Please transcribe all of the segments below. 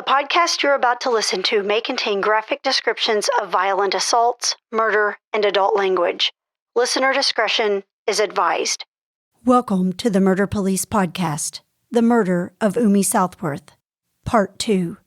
podcast you're about to listen to may contain graphic descriptions of violent assaults, murder, and adult language. Listener discretion is advised. Welcome to the Murder Police Podcast, The Murder of Umi Southworth, Part 2.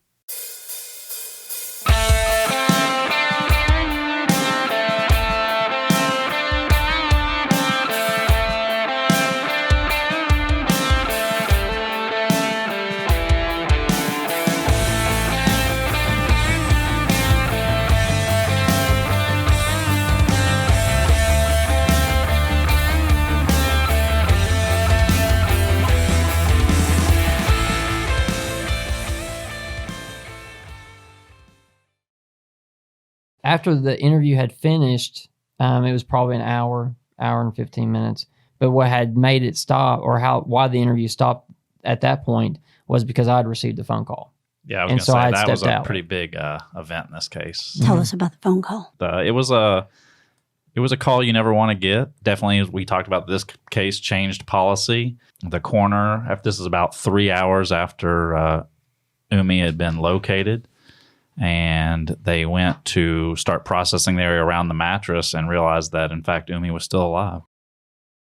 After the interview had finished, it was probably an hour and 15 minutes. But what had made it stop, or why the interview stopped at that point, was because I had received a phone call. Yeah, I was going to say that was a pretty big event in this case. Tell us about the phone call. It was a call you never want to get. Definitely, as we talked about, this case changed policy. The coroner, this is about 3 hours after Umi had been located, and they went to start processing the area around the mattress and realized that, in fact, Umi was still alive.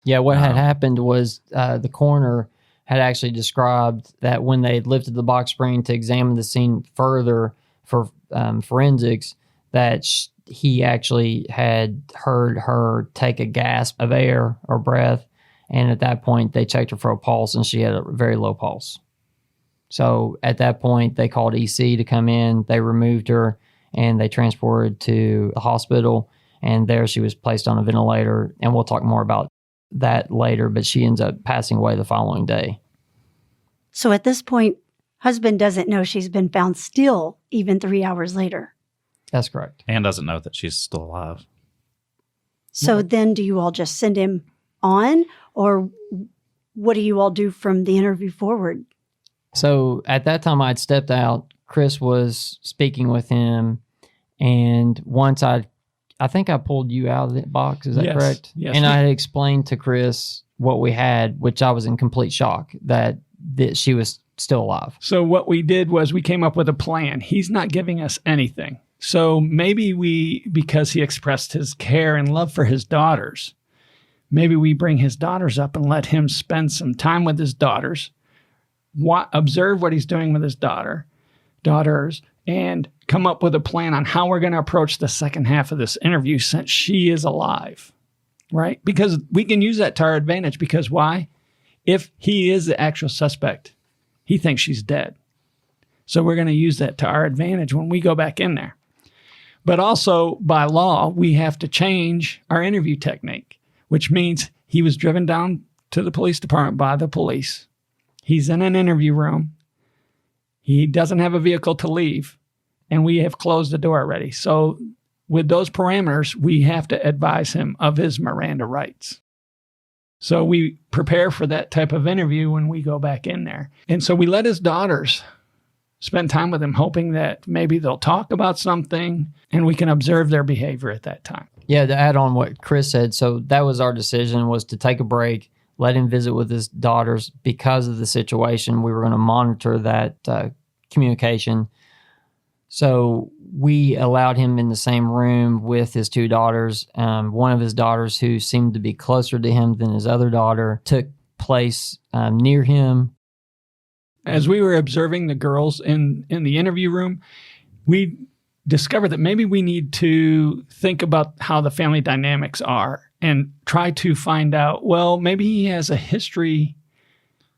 Yeah, what had happened was the coroner had actually described that when they lifted the box spring to examine the scene further for forensics, that he actually had heard her take a gasp of air or breath, and at that point, they checked her for a pulse, and she had a very low pulse. So at that point, they called EC to come in. They removed her, and they transported to the hospital. And there she was placed on a ventilator. And we'll talk more about that later, but she ends up passing away the following day. So at this point, husband doesn't know she's been found still even 3 hours later. That's correct. And doesn't know that she's still alive. So then do you all just send him on? Or what do you all do from the interview forward? So at that time, I'd stepped out. Chris was speaking with him. And once I think I pulled you out of the box. Is that correct? Yes. And I had explained to Chris what we had, which I was in complete shock that she was still alive. So what we did was we came up with a plan. He's not giving us anything. So maybe because he expressed his care and love for his daughters, maybe we bring his daughters up and let him spend some time with his daughters. Observe what he's doing with his daughters, and come up with a plan on how we're going to approach the second half of this interview since she is alive, right? Because we can use that to our advantage. Because why? If he is the actual suspect, he thinks she's dead. So we're going to use that to our advantage when we go back in there. But also, by law, we have to change our interview technique, which means he was driven down to the police department by the police. He's in an interview room. He doesn't have a vehicle to leave, and we have closed the door already. So with those parameters, we have to advise him of his Miranda rights. So we prepare for that type of interview when we go back in there. And so we let his daughters spend time with him, hoping that maybe they'll talk about something, and we can observe their behavior at that time. Yeah, to add on what Chris said, so that was our decision, was to take a break, let him visit with his daughters. Because of the situation, we were going to monitor that communication. So we allowed him in the same room with his two daughters. One of his daughters, who seemed to be closer to him than his other daughter, took place near him. As we were observing the girls in the interview room, we discovered that maybe we need to think about how the family dynamics are and try to find out, well, maybe he has a history,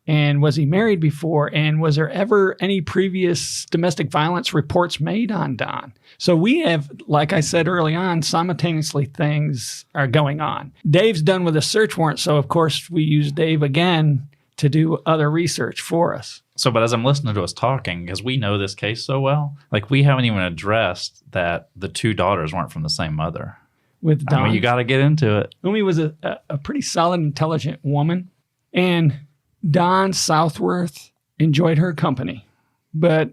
and was he married before, and was there ever any previous domestic violence reports made on Don? So we have, like I said early on, simultaneously things are going on. Dave's done with a search warrant, so of course we use Dave again to do other research for us. So, but as I'm listening to us talking, because we know this case so well, like we haven't even addressed that the two daughters weren't from the same mother. With Don. I mean, you got to get into it. Umi was a pretty solid, intelligent woman, and Don Southworth enjoyed her company. But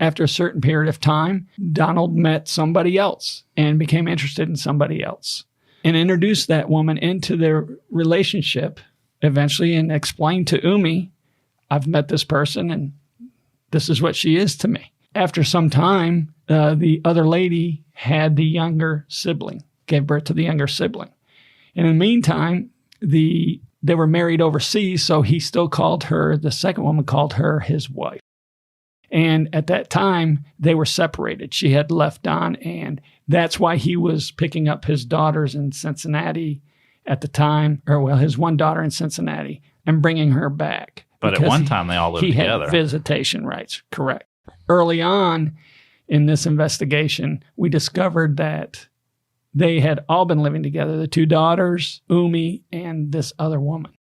after a certain period of time, Donald met somebody else and became interested in somebody else and introduced that woman into their relationship eventually and explained to Umi, I've met this person and this is what she is to me. After some time, the other lady had the younger sibling, gave birth to the younger sibling. And in the meantime, they were married overseas, so he still called her, the second woman called her his wife. And at that time, they were separated. She had left Don, and that's why he was picking up his daughters in Cincinnati at the time, his one daughter in Cincinnati, and bringing her back. But at one time, they all lived together. He had visitation rights, correct. Early on in this investigation, we discovered that they had all been living together, the two daughters, Umi, and this other woman.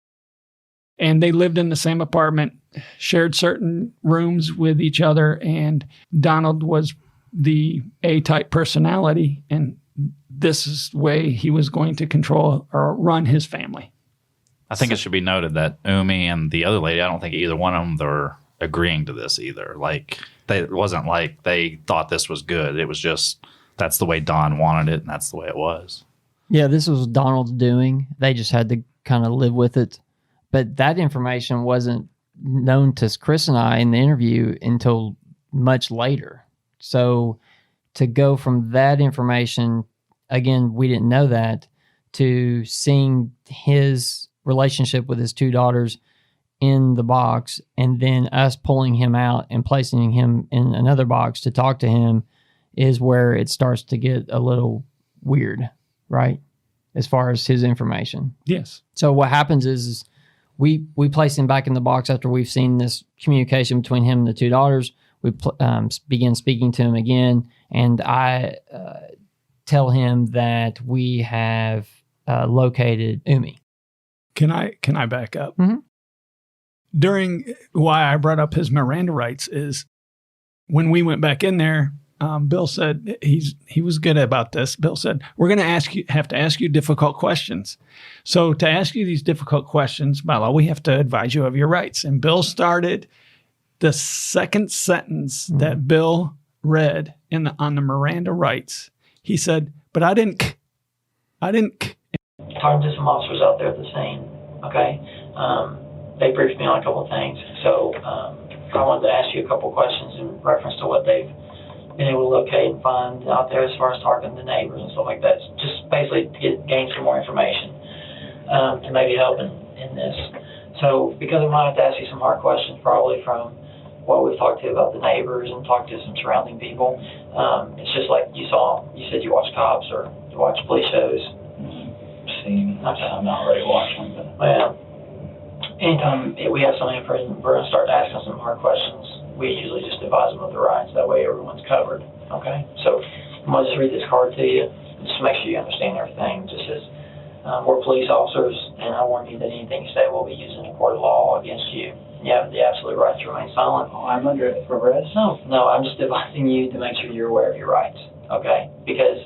And they lived in the same apartment, shared certain rooms with each other, and Donald was the A-type personality, and this is the way he was going to control or run his family. I think it should be noted that Umi and the other lady, I don't think either one of them were agreeing to this either. It wasn't like they thought this was good. It was just that's the way Don wanted it, and that's the way it was. Yeah, this was Donald's doing. They just had to kind of live with it. But that information wasn't known to Chris and I in the interview until much later. So to go from that information, again, we didn't know that, to seeing his relationship with his two daughters in the box, and then us pulling him out and placing him in another box to talk to him, is where it starts to get a little weird, right? As far as his information. Yes. So what happens is we place him back in the box after we've seen this communication between him and the two daughters. We begin speaking to him again, and I tell him that we have located Umi. Can I back up? Mm-hmm. During why I brought up his Miranda rights is when we went back in there, Bill said he was good about this. Bill said, we're going to have to ask you difficult questions. So to ask you these difficult questions, by law, we have to advise you of your rights. And Bill started the second sentence that Bill read on the Miranda rights. He said, but I didn't. Talking to some officers out there at the scene, okay? They briefed me on a couple of things. So I wanted to ask you a couple of questions in reference to what they've been able to locate and find out there as far as talking to neighbors and stuff like that. Just basically to gain some more information to maybe help in this. So because I might have to ask you some hard questions probably from what we've talked to about the neighbors and talked to some surrounding people, it's just like you said you watch cops or you watch police shows. I'm not really watching them, but anytime we have something in prison, we're going to start asking some hard questions. We usually just advise them of the rights. That way everyone's covered, okay? So I'm going to just read this card to you, just to make sure you understand everything. Just as we're police officers, and I warn you that anything you say will be used in a court of law against you. You have the absolute right to remain silent. Oh, I'm under arrest? No, I'm just advising you to make sure you're aware of your rights, okay? Because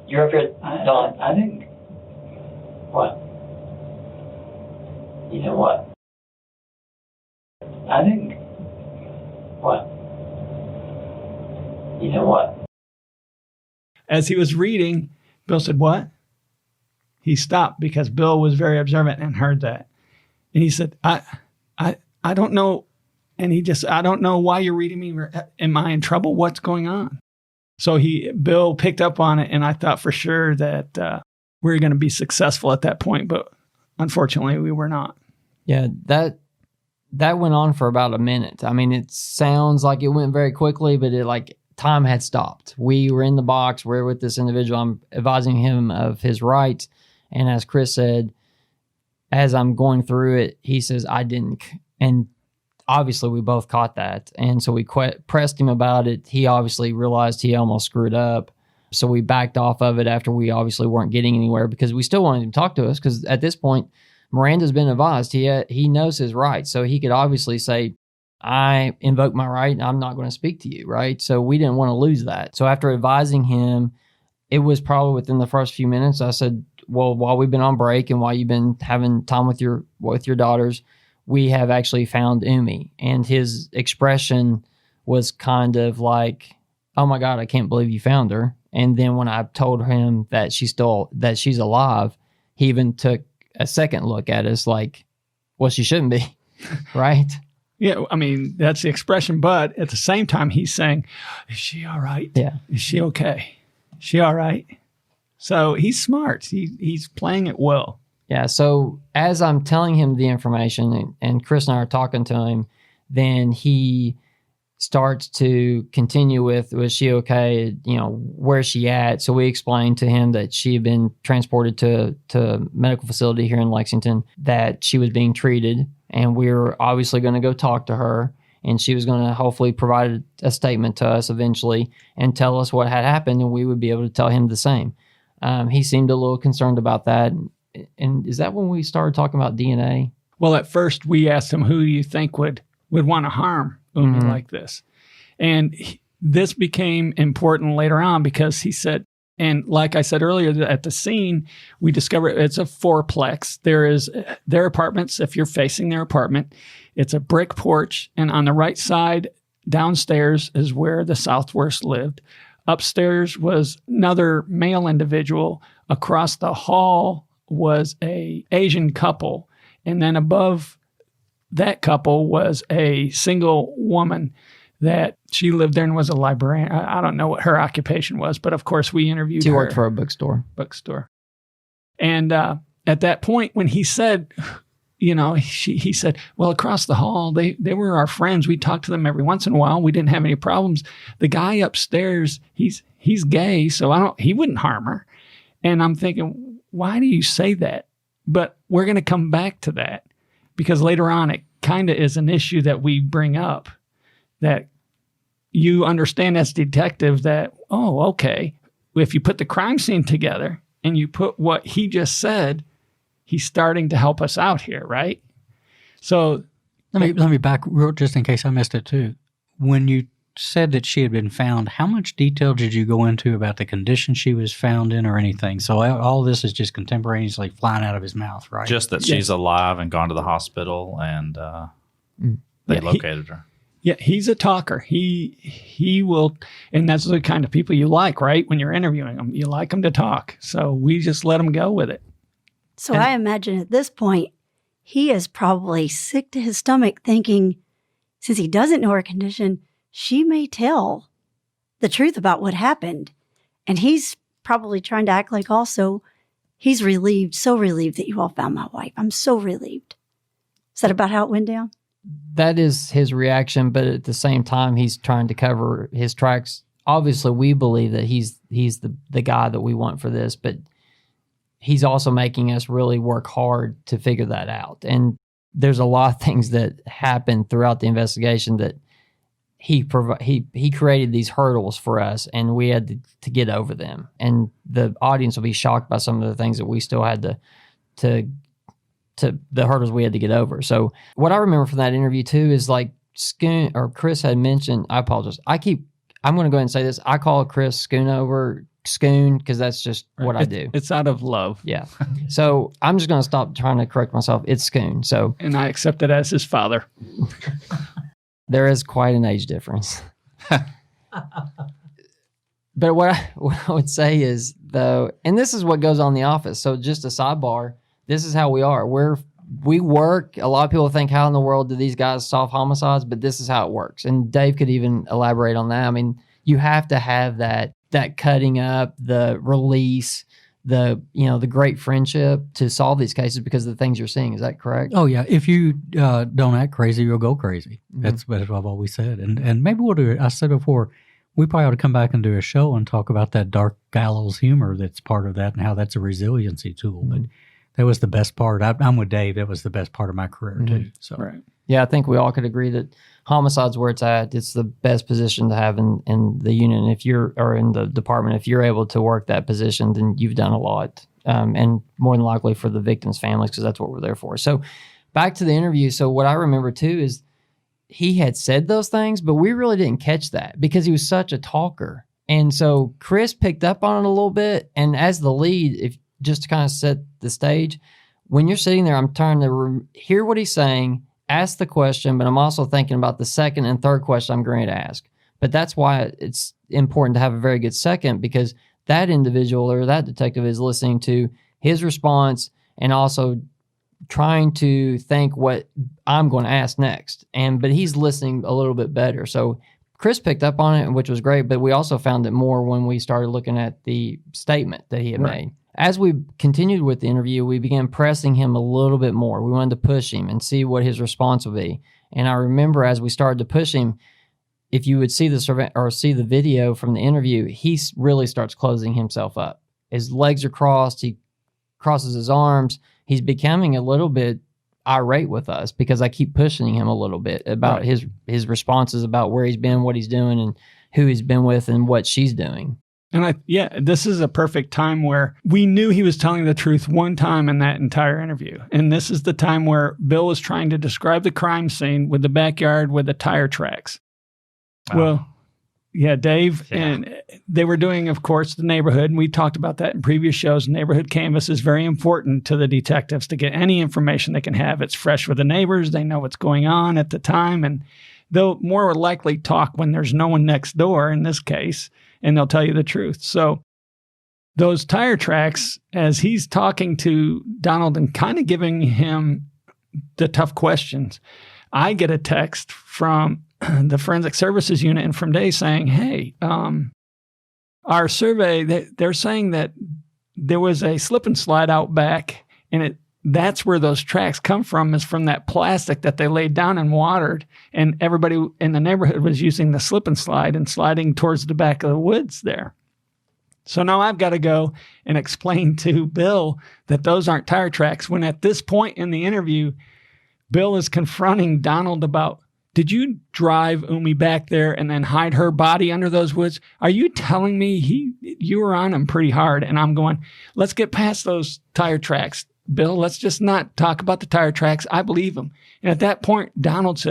you're up here, Don. I think... What? You know what? I think... What? You know what? As he was reading, Bill said, what? He stopped because Bill was very observant and heard that. And he said, I don't know. And he just, I don't know why you're reading me. Am I in trouble? What's going on? So Bill picked up on it, and I thought for sure that we were going to be successful at that point, but unfortunately we were not. Yeah, that went on for about a minute. I mean, it sounds like it went very quickly, but time had stopped. We were in the box. We're with this individual. I'm advising him of his rights. And as Chris said, as I'm going through it, he says, I didn't. And obviously we both caught that. And so we pressed him about it. He obviously realized he almost screwed up. So we backed off of it after we obviously weren't getting anywhere, because we still wanted him to talk to us, because at this point, Miranda's been advised. He knows his rights. So he could obviously say, I invoke my right and I'm not going to speak to you, right? So we didn't want to lose that. So after advising him, it was probably within the first few minutes, I said, well, while we've been on break and while you've been having time with your daughters, we have actually found Umi. And his expression was kind of like, oh my God, I can't believe you found her. And then when I told him that she's alive, he even took a second look at us like, well, she shouldn't be, right? Yeah, I mean, that's the expression. But at the same time, he's saying, is she all right? Yeah. Is she okay? Is she all right? So he's smart. He's playing it well. Yeah. So as I'm telling him the information and Chris and I are talking to him, then he starts to continue with, was she okay? Where's she at? So we explained to him that she had been transported to a medical facility here in Lexington, that she was being treated, and we were obviously going to go talk to her, and she was going to hopefully provide a statement to us eventually and tell us what had happened, and we would be able to tell him the same. He seemed a little concerned about that. And is that when we started talking about DNA? Well, at first we asked him, who do you think would want to harm Umi like this? And this became important later on because he said, and like I said earlier, at the scene, we discovered it's a fourplex. There is their apartments. If you're facing their apartment, it's a brick porch. And on the right side, downstairs is where the Southworths lived. Upstairs was another male individual. Across the hall was a Asian couple. And then above that couple was a single woman that she lived there and was a librarian. I don't know what her occupation was, but of course we interviewed her. She worked for a bookstore. And at that point when he said, he said, well, across the hall, they were our friends. We talked to them every once in a while. We didn't have any problems. The guy upstairs, he's gay, so he wouldn't harm her. And I'm thinking, why do you say that? But we're going to come back to that because later on it kind of is an issue that we bring up, that you understand as detective that, oh, okay, if you put the crime scene together and you put what he just said, he's starting to help us out here, right? So let me back real, just in case I missed it too. When you said that she had been found, how much detail did you go into about the condition she was found in or anything? So all this is just contemporaneously flying out of his mouth, right? Just that she's alive and gone to the hospital, and they located her. Yeah, he's a talker. He will, and that's the kind of people you like, right? When you're interviewing them, you like them to talk. So we just let him go with it. So I imagine at this point, he is probably sick to his stomach thinking, since he doesn't know her condition, she may tell the truth about what happened. And he's probably trying to act like also he's relieved, so relieved that you all found my wife. I'm so relieved. Is that about how it went down? That is his reaction, but at the same time, he's trying to cover his tracks. Obviously, we believe that he's the guy that we want for this, but he's also making us really work hard to figure that out. And there's a lot of things that happened throughout the investigation that he created these hurdles for us, and we had to get over them. And the audience will be shocked by some of the things that we still had to the hurdles we had to get over. So what I remember from that interview too is like Schoon or Chris had mentioned, I apologize. I'm going to go ahead and say this. I call Chris Schoonover, Schoon, because that's just what I do. It's out of love. Yeah. So I'm just going to stop trying to correct myself. It's Schoon. So, and I accept it as his father. There is quite an age difference. But what I would say is, though, and this is what goes on in the office. So just a sidebar, this is how we are. We work. A lot of people think, how in the world do these guys solve homicides? But this is how it works. And Dave could even elaborate on that. I mean, you have to have that cutting up, the release, the great friendship to solve these cases because of the things you're seeing. Is that correct? Oh yeah. If you don't act crazy, you'll go crazy. Mm-hmm. That's what I've always said. And maybe we'll do it. I said before, we probably ought to come back and do a show and talk about that dark gallows humor that's part of that and how that's a resiliency tool. Mm-hmm. But that was the best part. I'm with Dave. That was the best part of my career too. So right. Yeah, I think we all could agree that homicide's where it's at. It's the best position to have in the unit. And or in the department, if you're able to work that position, then you've done a lot. And more than likely for the victims' families, because that's what we're there for. So back to the interview. So what I remember too is he had said those things, but we really didn't catch that because he was such a talker. And so Chris picked up on it a little bit. And as the lead, just to kind of set the stage, when you're sitting there, I'm trying to hear what he's saying, ask the question, but I'm also thinking about the second and third question I'm going to ask. But that's why it's important to have a very good second, because that individual or that detective is listening to his response and also trying to think what I'm going to ask next. But he's listening a little bit better. So Chris picked up on it, which was great, but we also found it more when we started looking at the statement that he had made. As we continued with the interview, we began pressing him a little bit more. We wanted to push him and see what his response would be. And I remember as we started to push him, if you would see the video from the interview, he really starts closing himself up. His legs are crossed. He crosses his arms. He's becoming a little bit irate with us because I keep pushing him a little bit about his responses about where he's been, what he's doing, and who he's been with, and what she's doing. And this is a perfect time where we knew he was telling the truth one time in that entire interview. And this is the time where Bill was trying to describe the crime scene with the backyard with the tire tracks. Oh. Well, yeah, Dave, and they were doing, of course, the neighborhood. And we talked about that in previous shows. Neighborhood canvas is very important to the detectives to get any information they can have. It's fresh with the neighbors. They know what's going on at the time. And they'll more likely talk when there's no one next door in this case, and they'll tell you the truth. So those tire tracks, as he's talking to Donald and kind of giving him the tough questions, I get a text from the Forensic Services Unit and from Dave saying, hey, our survey, they're saying that there was a slip and slide out back, and that's where those tracks come from, is from that plastic that they laid down and watered, and everybody in the neighborhood was using the slip and slide and sliding towards the back of the woods there. So now I've got to go and explain to Bill that those aren't tire tracks, when at this point in the interview, Bill is confronting Donald about, did you drive Umi back there and then hide her body under those woods? Are you telling me you were on him pretty hard? And I'm going, let's get past those tire tracks, Bill. Let's just not talk about the tire tracks. I believe him. And at that point, Donald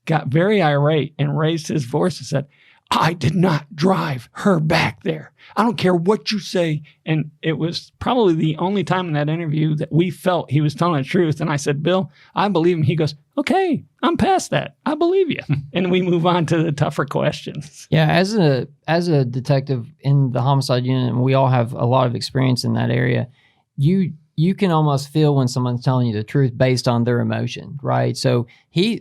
got very irate and raised his voice and said, I did not drive her back there. I don't care what you say. And it was probably the only time in that interview that we felt he was telling the truth. And I said, Bill, I believe him. He goes, okay, I'm past that. I believe you. And we move on to the tougher questions. Yeah, as a detective in the homicide unit, and we all have a lot of experience in that area, you can almost feel when someone's telling you the truth based on their emotion, right? So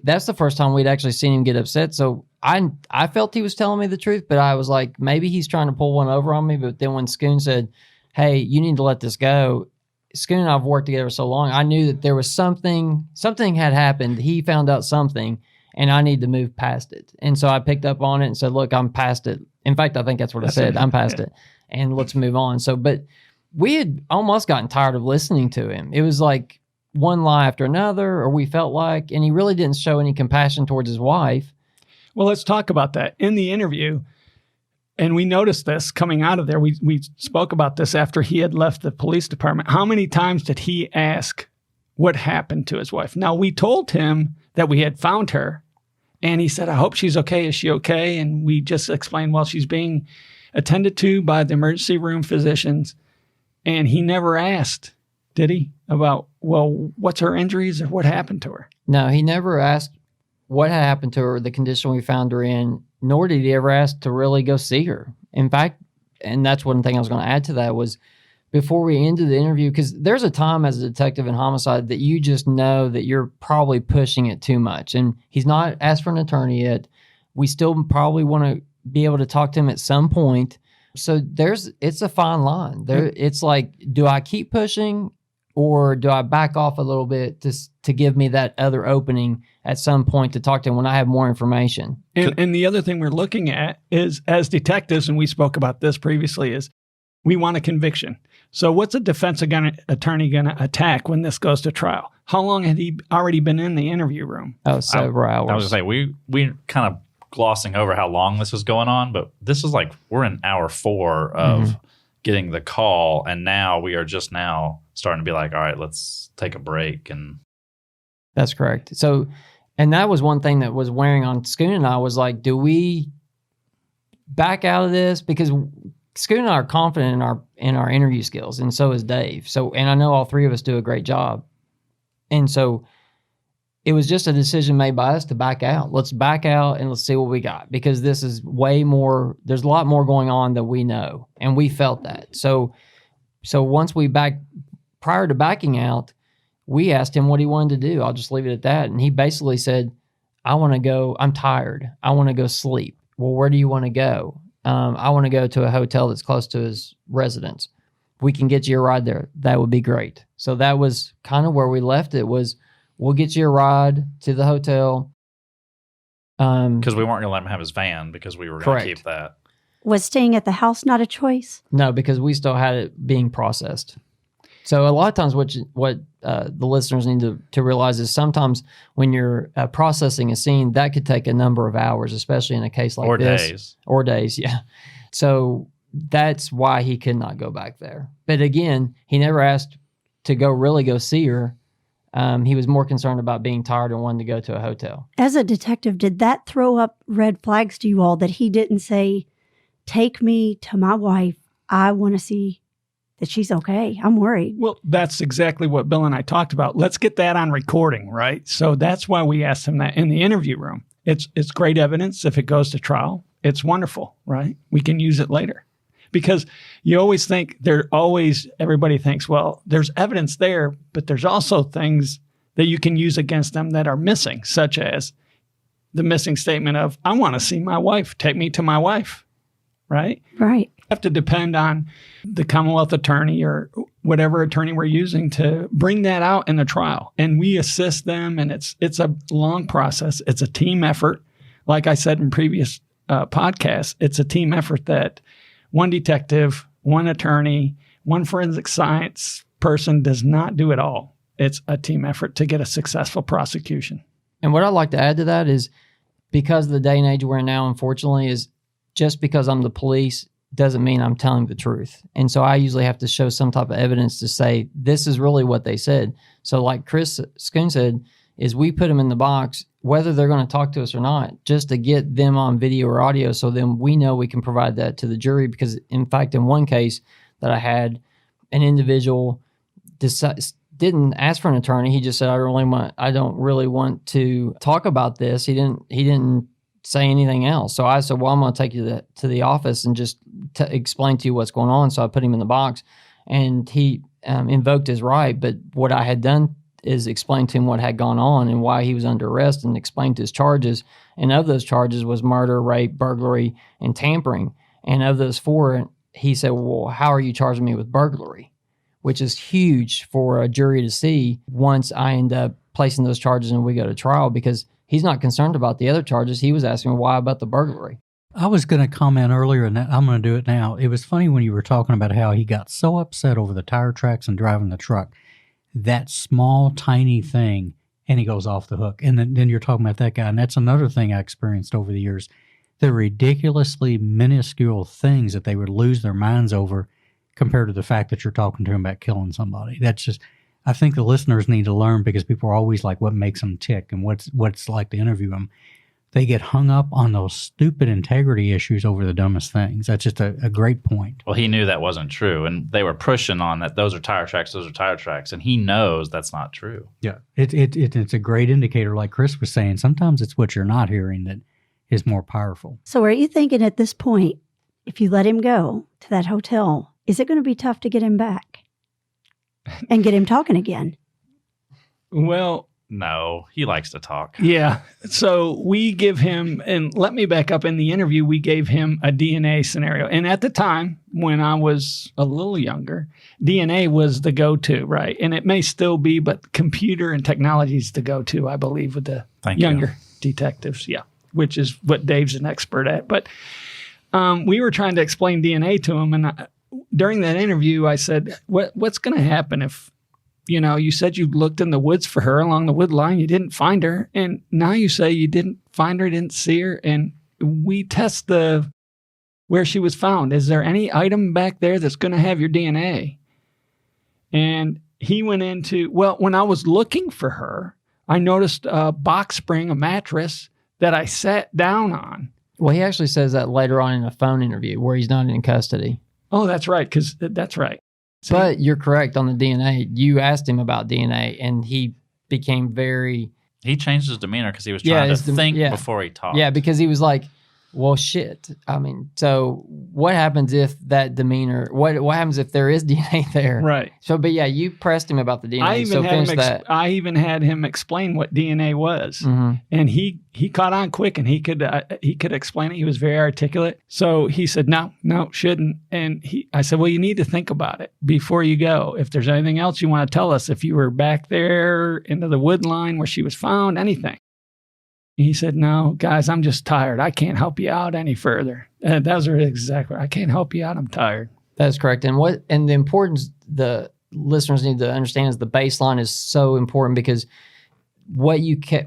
that's the first time we'd actually seen him get upset. So I felt he was telling me the truth, but I was like, maybe he's trying to pull one over on me. But then when Schoon said, hey, you need to let this go, Schoon and I have worked together so long, I knew that there was something had happened. He found out something, and I need to move past it. And so I picked up on it and said, look, I'm past it. In fact, I think that's what I said. I'm past it, and let's move on. So, but we had almost gotten tired of listening to him. It was like one lie after another, or we felt like, and he really didn't show any compassion towards his wife. Well, let's talk about that. In the interview, and we noticed this coming out of there, we spoke about this after he had left the police department. How many times did he ask what happened to his wife? Now, we told him that we had found her, and he said, I hope she's okay. Is she okay? And we just explained, well, she's being attended to by the emergency room physicians. And he never asked, did he, about, well, what's her injuries or what happened to her? No, he never asked what had happened to her, the condition we found her in, nor did he ever ask to really go see her. In fact, and that's one thing I was going to add to that, was before we ended the interview, because there's a time as a detective in homicide that you just know that you're probably pushing it too much. And he's not asked for an attorney yet. We still probably want to be able to talk to him at some point. So it's a fine line. It's like, do I keep pushing, or do I back off a little bit to give me that other opening at some point to talk to him when I have more information? And the other thing we're looking at is, as detectives, and we spoke about this previously, is we want a conviction. So what's a defense attorney going to attack when this goes to trial? How long had he already been in the interview room? Oh, several hours. I was going to say, we kind of glossing over how long this was going on, but this is like, we're in hour 4 of getting the call, and now we are just now starting to be like, all right, let's take a break. And that's correct. So, and that was one thing that was wearing on Schoon and I, was like, do we back out of this? Because Schoon and I are confident in our interview skills, and so is Dave. So, and I know all three of us do a great job. And so it was just a decision made by us to back out. Let's back out and let's see what we got, because this is way more, there's a lot more going on than we know. And we felt that. So once prior to backing out, we asked him what he wanted to do. I'll just leave it at that. And he basically said, I want to go. I'm tired. I want to go sleep. Well, where do you want to go? I want to go to a hotel that's close to his residence. We can get you a ride there. That would be great. So that was kind of where we left it, was we'll get you a ride to the hotel. Because we weren't going to let him have his van because we were going to keep that. Was staying at the house not a choice? No, because we still had it being processed. So a lot of times what the listeners need to realize is sometimes when you're processing a scene, that could take a number of hours, especially in a case like this. Or days, yeah. So that's why he could not go back there. But again, he never asked to go see her. He was more concerned about being tired and wanted to go to a hotel. As a detective, did that throw up red flags to you all that he didn't say, take me to my wife, I want to see that she's okay. I'm worried. Well, that's exactly what Bill and I talked about. Let's get that on recording, right? So that's why we asked him that in the interview room. It's great evidence if it goes to trial. It's wonderful, right? We can use it later. Because you always think everybody thinks, well, there's evidence there, but there's also things that you can use against them that are missing, such as the missing statement of, I want to see my wife, take me to my wife, right? Right. Have to depend on the Commonwealth attorney or whatever attorney we're using to bring that out in the trial. And we assist them, and it's a long process. It's a team effort. Like I said in previous podcasts, it's a team effort that one detective, one attorney, one forensic science person does not do it all. It's a team effort to get a successful prosecution. And what I'd like to add to that is, because of the day and age we're in now, unfortunately, is just because I'm the police doesn't mean I'm telling the truth. And so I usually have to show some type of evidence to say, this is really what they said. So like Chris Schoon said, is we put them in the box, whether they're going to talk to us or not, just to get them on video or audio. So then we know we can provide that to the jury. Because in fact, in one case that I had, an individual didn't ask for an attorney. He just said, I don't really want to talk about this. He didn't say anything else. So I said, well, I'm going to take you to the office and just explain to you what's going on. So I put him in the box, and he invoked his right. But what I had done is explain to him what had gone on and why he was under arrest, and explained his charges. And of those charges was murder, rape, burglary, and tampering. And of those four, he said, well, how are you charging me with burglary? Which is huge for a jury to see once I end up placing those charges and we go to trial, because he's not concerned about the other charges. He was asking why about the burglary. I was going to comment earlier, and I'm going to do it now. It was funny when you were talking about how he got so upset over the tire tracks and driving the truck. That small, tiny thing, and he goes off the hook. And then you're talking about that guy, and that's another thing I experienced over the years. The ridiculously minuscule things that they would lose their minds over compared to the fact that you're talking to him about killing somebody. That's just, I think the listeners need to learn, because people are always like, what makes them tick and what's it's like to interview them. They get hung up on those stupid integrity issues over the dumbest things. That's just a great point. Well, he knew that wasn't true, and they were pushing on that those are tire tracks, and he knows that's not true. Yeah, it's a great indicator, like Chris was saying. Sometimes it's what you're not hearing that is more powerful. So are you thinking at this point, if you let him go to that hotel, is it going to be tough to get him back and get him talking again? Well, no, he likes to talk. Yeah. So we give him, and let me back up, in the interview, we gave him a DNA scenario. And at the time, when I was a little younger, DNA was the go-to, right? And it may still be, but computer and technology is the go-to, I believe, with the younger detectives. Yeah. Which is what Dave's an expert at. But we were trying to explain DNA to him. And during that interview, I said, what's going to happen if, you said you looked in the woods for her along the wood line, you didn't find her, and now you say you didn't find her, didn't see her, and we test where she was found. Is there any item back there that's going to have your DNA? And he went into, well, when I was looking for her, I noticed a box spring, a mattress that I sat down on. Well, he actually says that later on in a phone interview where he's not in custody. Oh, that's right, because that's right. See? But you're correct on the DNA. You asked him about DNA, and he became very... He changed his demeanor because he was trying to think before he talked. Yeah, because he was like, Well, shit. I mean, so what happens if that demeanor? What happens if there is DNA there? Right. So, but yeah, you pressed him about the DNA. I even had him explain what DNA was, and he caught on quick, and he could explain it. He was very articulate. So he said, no, shouldn't. And I said, well, you need to think about it before you go. If there's anything else you want to tell us, if you were back there into the wood line where she was found, anything. He said, no, guys, I'm just tired. I can't help you out any further. And that was exactly right. I can't help you out. I'm tired. That's correct. And the importance the listeners need to understand is the baseline is so important, because what you get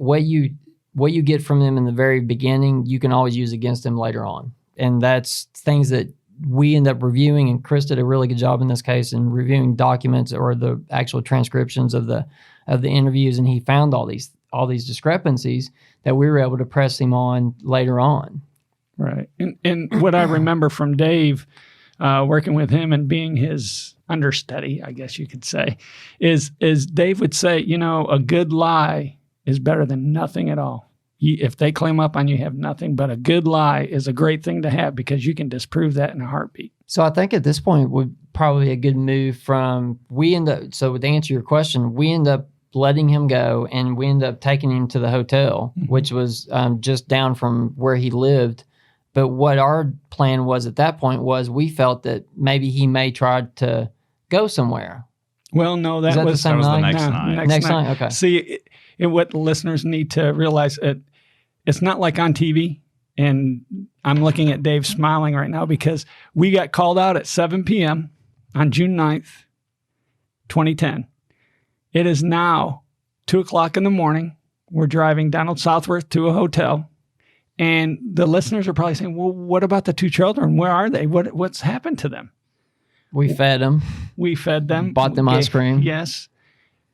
from them in the very beginning, you can always use against them later on. And that's things that we end up reviewing. And Chris did a really good job in this case in reviewing documents or the actual transcriptions of the interviews. And he found all these discrepancies that we were able to press him on later on. Right. And what I remember from Dave, working with him and being his understudy, I guess you could say, is Dave would say, a good lie is better than nothing at all. If they claim up on you, have nothing, but a good lie is a great thing to have, because you can disprove that in a heartbeat. So I think at this point would probably be a good move so to answer your question, we end up letting him go, and we ended up taking him to the hotel, which was just down from where he lived. But what our plan was at that point was we felt that maybe he may try to go somewhere. Well, no, that was the next night. Next night, okay. See, what listeners need to realize, it's not like on TV, and I'm looking at Dave smiling right now, because we got called out at 7 p.m. on June 9th, 2010. It is now 2 o'clock in the morning. We're driving Donald Southworth to a hotel. And the listeners are probably saying, well, what about the two children? Where are they? What's happened to them? We fed them. Bought them ice cream. Yes.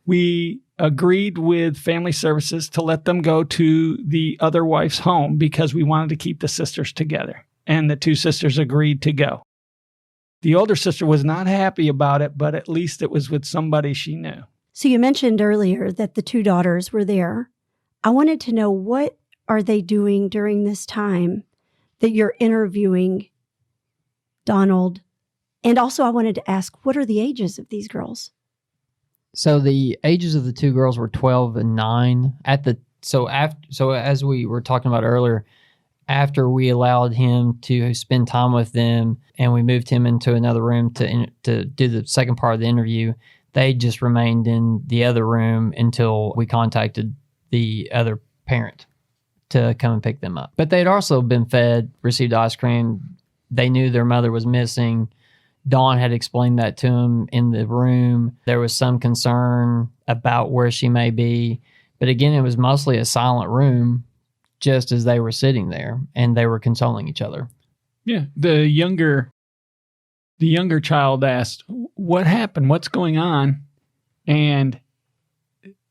We agreed with family services to let them go to the other wife's home, because we wanted to keep the sisters together. And the two sisters agreed to go. The older sister was not happy about it, but at least it was with somebody she knew. So you mentioned earlier that the two daughters were there. I wanted to know, what are they doing during this time that you're interviewing Donald? And also I wanted to ask, what are the ages of these girls? So the ages of the two girls were 12 and 9 so as we were talking about earlier, after we allowed him to spend time with them and we moved him into another room to do the second part of the interview, they just remained in the other room until we contacted the other parent to come and pick them up. But they'd also been fed, received ice cream. They knew their mother was missing. Dawn had explained that to him in the room. There was some concern about where she may be. But again, it was mostly a silent room, just as they were sitting there, and they were consoling each other. Yeah. The younger child asked, what happened? What's going on? And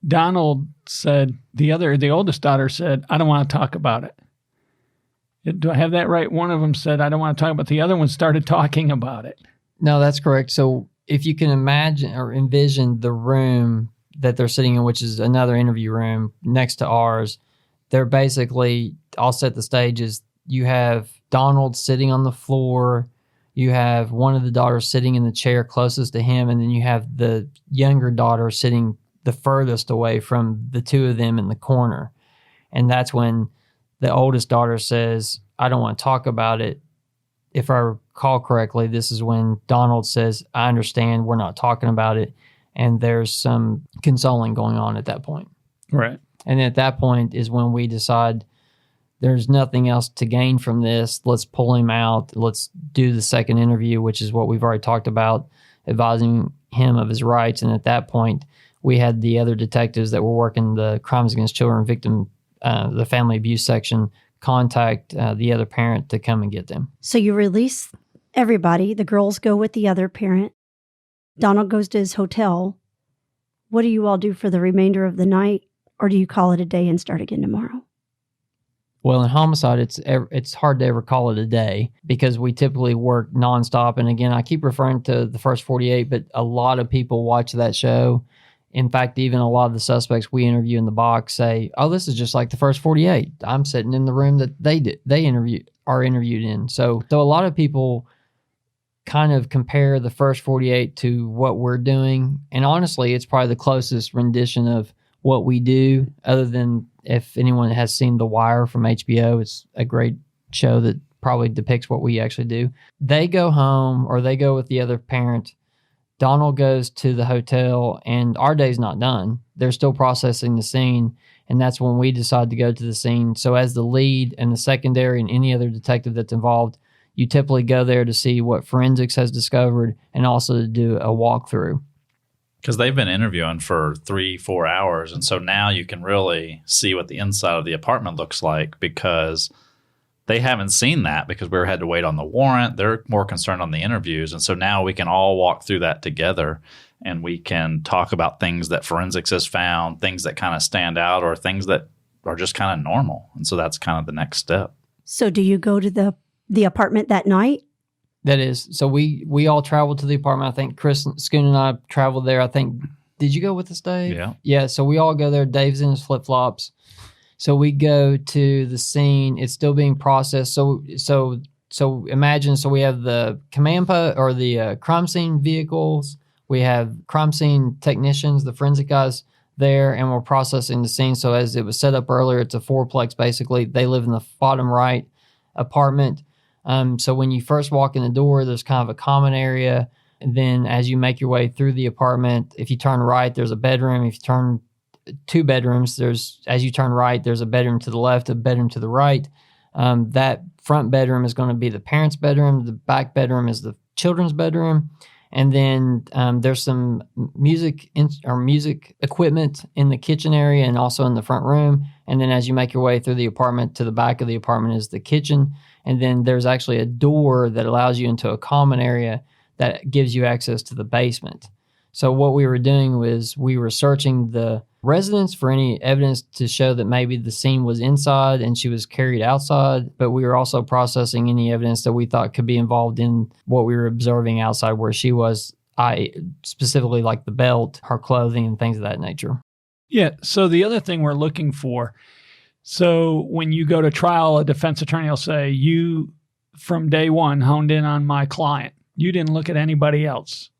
Donald said, the oldest daughter said, I don't want to talk about it. Do I have that right? One of them said, I don't want to talk about it. The other one started talking about it. No, that's correct. So if you can imagine or envision the room that they're sitting in, which is another interview room next to ours, they're basically, I'll set the stage, is you have Donald sitting on the floor, you have one of the daughters sitting in the chair closest to him, and then you have the younger daughter sitting the furthest away from the two of them in the corner. And that's when the oldest daughter says, I don't want to talk about it. If I recall correctly, this is when Donald says, I understand, we're not talking about it. And there's some consoling going on at that point. Right. And at that point is when we decide there's nothing else to gain from this. Let's pull him out. Let's do the second interview, which is what we've already talked about, advising him of his rights. And at that point, we had the other detectives that were working the crimes against children victim, the family abuse section, contact the other parent to come and get them. So you release everybody. The girls go with the other parent. Donald goes to his hotel. What do you all do for the remainder of the night? Or do you call it a day and start again tomorrow? Well, in homicide, it's hard to ever call it a day because we typically work nonstop. And again, I keep referring to the first 48, but a lot of people watch that show In fact, even a lot of the suspects we interview in the box say, "Oh, this is just like the first 48. I'm sitting in the room that they are interviewed in." So a lot of people kind of compare the first 48 to what we're doing, and honestly, it's probably the closest rendition of what we do. Other than if anyone has seen The Wire from HBO, it's a great show that probably depicts what we actually do. They go home, or they go with the other parent. Donald goes to the hotel, and our day's not done. They're still processing the scene, and that's when we decide to go to the scene. So as the lead and the secondary and any other detective that's involved, you typically go there to see what forensics has discovered and also to do a walkthrough. Because they've been interviewing for 3-4 hours, and so now you can really see what the inside of the apartment looks like, because they haven't seen that because we had to wait on the warrant. They're more concerned on the interviews. And so now we can all walk through that together, and we can talk about things that forensics has found, things that kind of stand out, or things that are just kind of normal. And so that's kind of the next step. So do you go to the apartment that night? That is. So we all traveled to the apartment. I think Chris, Schoon, and I traveled there. I think, did you go with us, Dave? Yeah. Yeah, so we all go there. Dave's in his flip-flops. So we go to the scene. It's still being processed. So imagine, so we have the the crime scene vehicles. We have crime scene technicians, the forensic guys there, and we're processing the scene. So as it was set up earlier, it's a fourplex basically. They live in the bottom right apartment. So when you first walk in the door, there's kind of a common area. And then as you make your way through the apartment, if you turn right, there's a bedroom. If you turn 2 bedrooms, as you turn right, there's a bedroom to the left, a bedroom to the right. That front bedroom is going to be the parents' bedroom. The back bedroom is the children's bedroom. And then there's some music equipment in the kitchen area and also in the front room. And then as you make your way through the apartment, to the back of the apartment is the kitchen. And then there's actually a door that allows you into a common area that gives you access to the basement. So what we were doing was we were searching the residence for any evidence to show that maybe the scene was inside and she was carried outside, but we were also processing any evidence that we thought could be involved in what we were observing outside where she was, specifically like the belt, her clothing, and things of that nature. Yeah. So the other thing we're looking for, so when you go to trial, a defense attorney will say, you, from day one, honed in on my client. You didn't look at anybody else.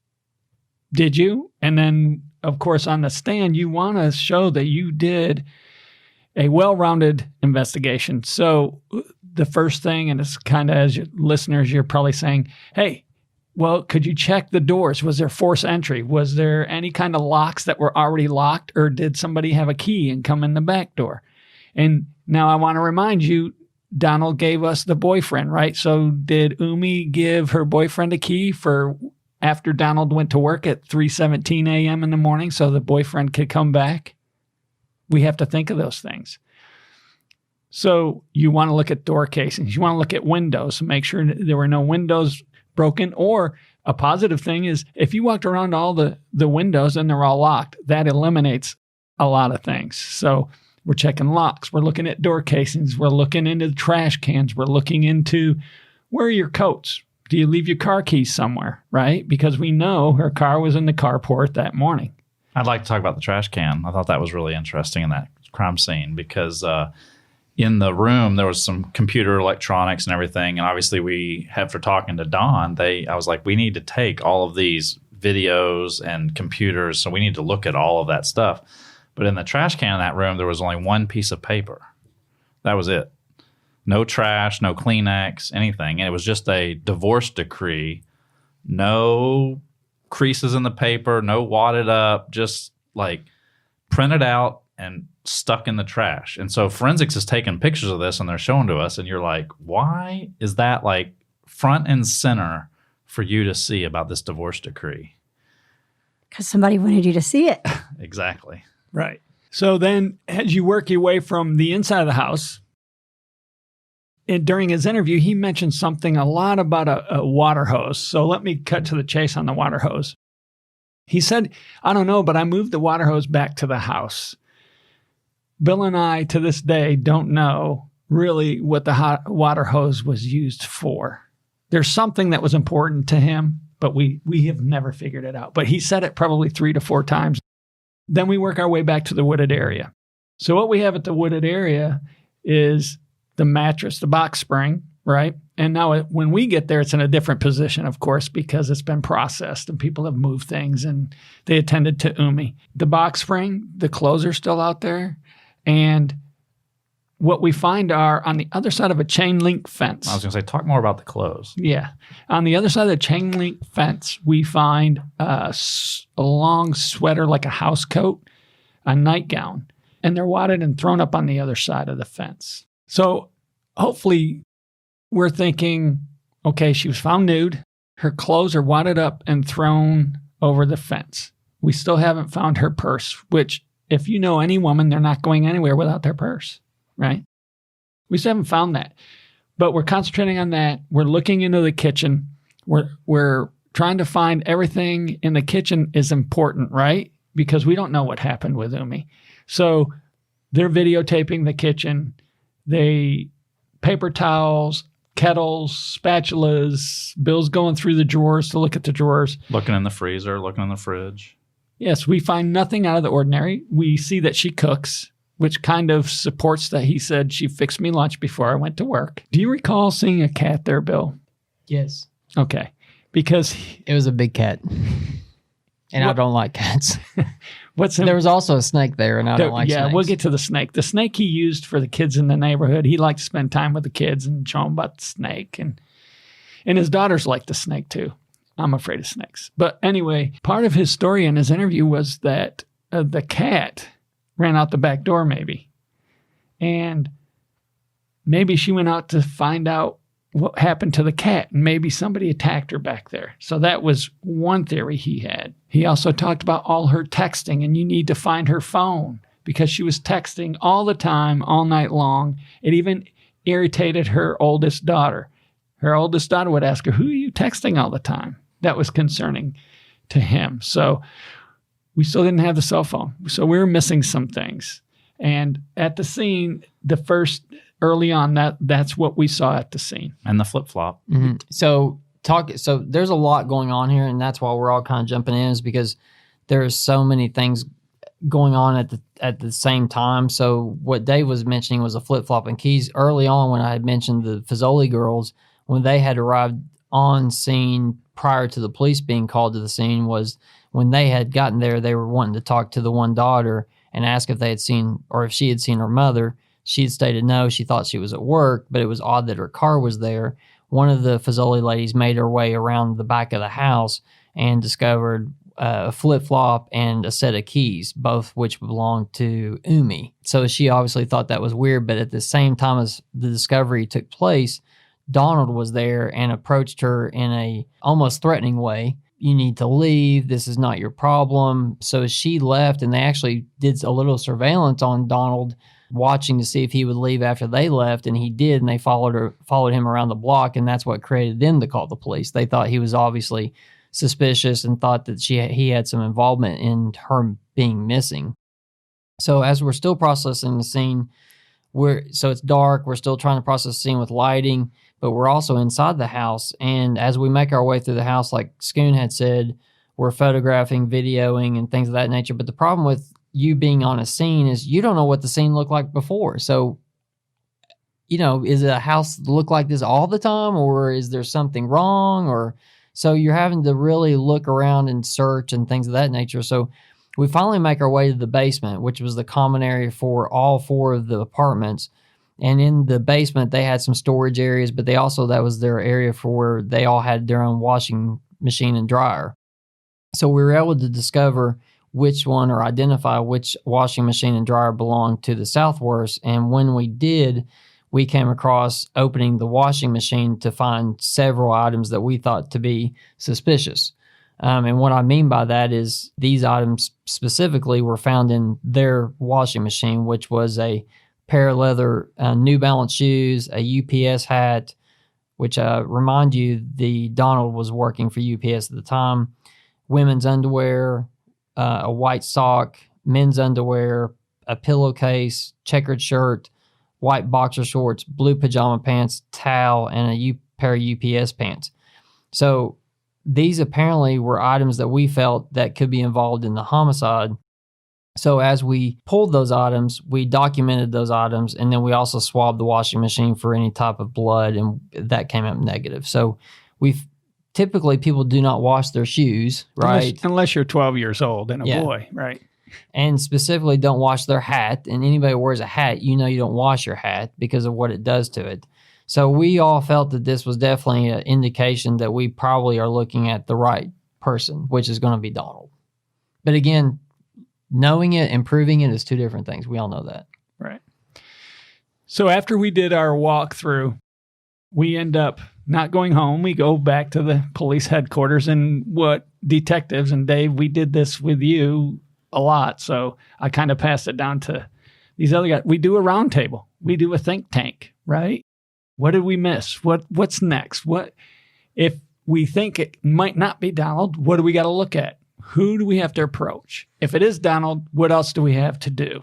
Did you? And then, of course, on the stand, you want to show that you did a well-rounded investigation. So the first thing, and it's kind of, as your listeners, you're probably saying, hey, well, could you check the doors? Was there forced entry? Was there any kind of locks that were already locked, or did somebody have a key and come in the back door? And now I want to remind you, Donald gave us the boyfriend, right? So did Umi give her boyfriend a key for after Donald went to work at 3:17 a.m. in the morning so the boyfriend could come back? We have to think of those things. So you want to look at door casings. You want to look at windows, make sure there were no windows broken. Or a positive thing is if you walked around all the windows and they're all locked, that eliminates a lot of things. So we're checking locks. We're looking at door casings. We're looking into the trash cans. We're looking into, where are your coats? Do you leave your car keys somewhere, right? Because we know her car was in the carport that morning. I'd like to talk about the trash can. I thought that was really interesting in that crime scene because in the room there was some computer electronics and everything. And obviously after talking to Don, I was like, we need to take all of these videos and computers. So we need to look at all of that stuff. But in the trash can in that room, there was only one piece of paper. That was it. No trash, no Kleenex, anything. And it was just a divorce decree. No creases in the paper, no wadded up, just like printed out and stuck in the trash. And so forensics is taking pictures of this and they're showing to us. And you're like, why is that like front and center for you to see about this divorce decree? Because somebody wanted you to see it. Exactly. Right. So then as you work your way from the inside of the house, and during his interview, he mentioned something a lot about a water hose. So let me cut to the chase on the water hose. He said, I don't know, but I moved the water hose back to the house. Bill and I, to this day, don't know really what the hot water hose was used for. There's something that was important to him, but we have never figured it out. But he said it probably 3 to 4 times. Then we work our way back to the wooded area. So what we have at the wooded area is the mattress, the box spring, right? And now when we get there, it's in a different position, of course, because it's been processed and people have moved things and they attended to Umi. The box spring, the clothes are still out there. And what we find are on the other side of a chain link fence. I was going to say, talk more about the clothes. Yeah. On the other side of the chain link fence, we find a long sweater, like a house coat, a nightgown, and they're wadded and thrown up on the other side of the fence. So hopefully we're thinking, okay, she was found nude. Her clothes are wadded up and thrown over the fence. We still haven't found her purse, which if you know any woman, they're not going anywhere without their purse. Right? We still haven't found that. But we're concentrating on that. We're looking into the kitchen. We're trying to find everything in the kitchen is important, right? Because we don't know what happened with Umi. So they're videotaping the kitchen. Paper towels, kettles, spatulas, Bill's going through the drawers to look at the drawers. Looking in the freezer, looking in the fridge. Yes, we find nothing out of the ordinary. We see that she cooks, which kind of supports that he said she fixed me lunch before I went to work. Do you recall seeing a cat there, Bill? Yes. Okay. Because it was a big cat. And I don't like cats. There was also a snake there, and I don't like snakes. Yeah, we'll get to the snake. The snake he used for the kids in the neighborhood. He liked to spend time with the kids and show them about the snake. And his daughters liked the snake, too. I'm afraid of snakes. But anyway, part of his story in his interview was that the cat ran out the back door maybe. And maybe she went out to find out what happened to the cat. And maybe somebody attacked her back there. So that was one theory he had. He also talked about all her texting, and you need to find her phone because she was texting all the time, all night long. It even irritated her oldest daughter. Her oldest daughter would ask her, "Who are you texting all the time?" That was concerning to him. So we still didn't have the cell phone. So we were missing some things. And at the scene, early on, that's what we saw at the scene. And the flip-flop. Mm-hmm. So there's a lot going on here, and that's why we're all kind of jumping in, is because there's so many things going on at the same time. So what Dave was mentioning was a flip-flop and keys. Early on, when I had mentioned the Fazoli girls, when they had arrived on scene prior to the police being called to the scene, was when they had gotten there, they were wanting to talk to the one daughter and ask if they had seen, or if she had seen her mother. She had stated no, she thought she was at work, but it was odd that her car was there. One of the Fazoli ladies made her way around the back of the house and discovered a flip-flop and a set of keys, both which belonged to Umi. So she obviously thought that was weird, but at the same time as the discovery took place, Donald was there and approached her in a almost threatening way. "You need to leave. This is not your problem." So she left, and they actually did a little surveillance on Donald, watching to see if he would leave after they left, and he did, and they followed him around the block, and that's what created them to call the police. They thought he was obviously suspicious and thought that he had some involvement in her being missing. So as we're still processing the scene, so it's dark, we're still trying to process the scene with lighting, but we're also inside the house. And as we make our way through the house, like Schoon had said, we're photographing, videoing, and things of that nature. But the problem with you being on a scene is you don't know what the scene looked like before. So, is a house look like this all the time, or is there something wrong? Or so you're having to really look around and search and things of that nature. So we finally make our way to the basement, which was the common area for all four of the apartments. And in the basement, they had some storage areas, but that was their area for where they all had their own washing machine and dryer. So we were able to discover which one, or identify which washing machine and dryer belonged to the Southworths. And when we did, we came across opening the washing machine to find several items that we thought to be suspicious. And what I mean by that is these items specifically were found in their washing machine, which was a pair of leather New Balance shoes, a UPS hat, which remind you the Donald was working for UPS at the time, women's underwear, a white sock, men's underwear, a pillowcase, checkered shirt, white boxer shorts, blue pajama pants, towel, and a pair of UPS pants. So these apparently were items that we felt that could be involved in the homicide. So as we pulled those items, we documented those items, and then we also swabbed the washing machine for any type of blood, and that came up negative. So typically people do not wash their shoes, right? Unless you're 12 years old and a boy, right? And specifically don't wash their hat. And anybody who wears a hat, you don't wash your hat because of what it does to it. So we all felt that this was definitely an indication that we probably are looking at the right person, which is going to be Donald. But again, knowing it and proving it is two different things. We all know that. Right. So after we did our walkthrough, we end up not going home. We go back to the police headquarters, and what detectives, and Dave, we did this with you a lot. So I kind of passed it down to these other guys. We do a round table. We do a think tank, right? What did we miss? What's next? What if we think it might not be Donald? What do we got to look at? Who do we have to approach? If it is Donald, what else do we have to do?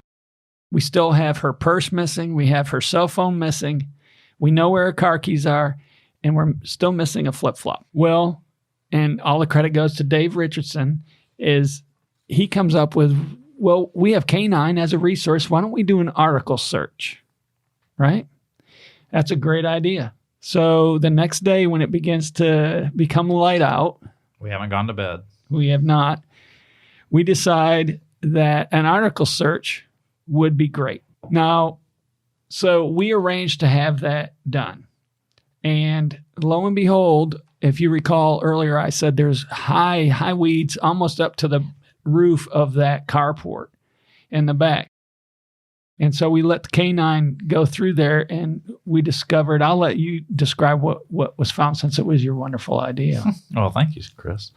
We still have her purse missing. We have her cell phone missing. We know where her car keys are, and we're still missing a flip-flop. Well, and all the credit goes to Dave Richardson, is he comes up with, well, we have K9 as a resource. Why don't we do an article search, right? That's a great idea. So the next day when it begins to become light out, we haven't gone to bed. We have not. We decide that an article search would be great. Now, so we arranged to have that done. And lo and behold, if you recall earlier, I said there's high weeds almost up to the roof of that carport in the back. And so we let the K9 go through there, and we discovered, I'll let you describe what was found since it was your wonderful idea. Well, thank you, Chris.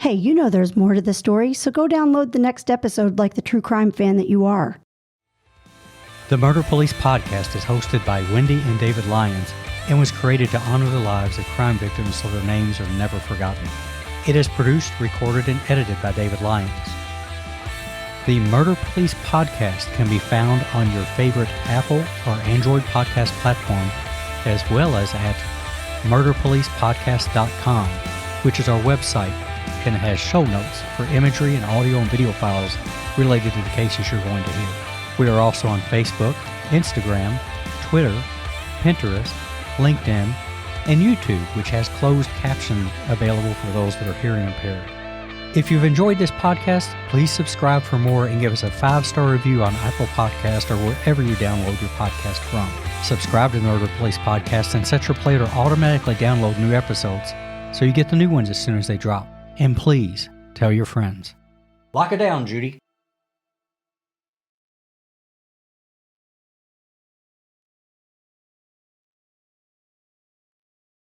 Hey, there's more to the story, so go download the next episode like the true crime fan that you are. The Murder Police podcast is hosted by Wendy and David Lyons and was created to honor the lives of crime victims so their names are never forgotten. It is produced, recorded, and edited by David Lyons. The Murder Police podcast can be found on your favorite Apple or Android podcast platform, as well as at murderpolicepodcast.com, which is our website, and it has show notes for imagery and audio and video files related to the cases you're going to hear. We are also on Facebook, Instagram, Twitter, Pinterest, LinkedIn, and YouTube, which has closed caption available for those that are hearing impaired. If you've enjoyed this podcast, please subscribe for more and give us a 5-star review on Apple Podcast or wherever you download your podcast from. Subscribe to the Murder Police Podcast and set your player to automatically download new episodes so you get the new ones as soon as they drop. And please tell your friends. Lock it down, Judy.